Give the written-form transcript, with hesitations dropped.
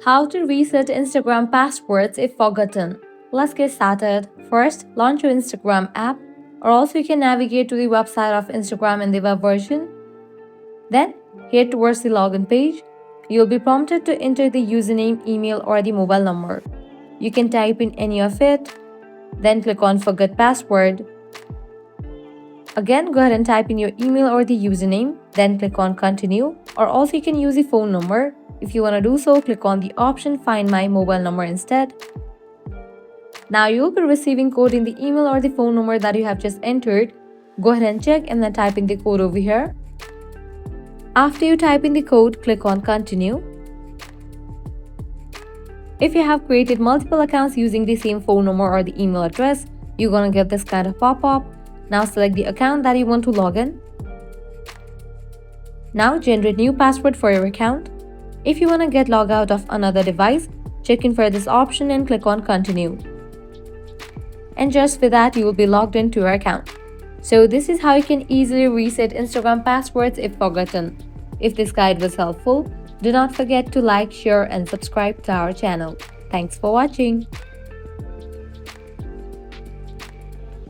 How to reset Instagram passwords if forgotten. Let's get started. First, launch your Instagram app, or also you can navigate to the website of Instagram in the web version. Then, head towards the login page. You'll be prompted to enter the username, email, or the mobile number. You can type in any of it, then click on Forget Password. Again, go ahead and type in your email or the username, then click on Continue, or also you can use the phone number. If you want to do so, click on the option Find My Mobile Number instead. Now you'll be receiving code in the email or the phone number that you have just entered. Go ahead and check and then type in the code over here. After you type in the code, click on Continue. If you have created multiple accounts using the same phone number or the email address, you're gonna get this kind of pop-up. Now select the account that you want to log in. Now generate new password for your account. If you want to get logged out of another device, check in for this option and click on Continue. And just for that, you will be logged into your account. So this is how you can easily reset Instagram passwords if forgotten. If this guide was helpful, do not forget to like, share and subscribe to our channel. Thanks for watching.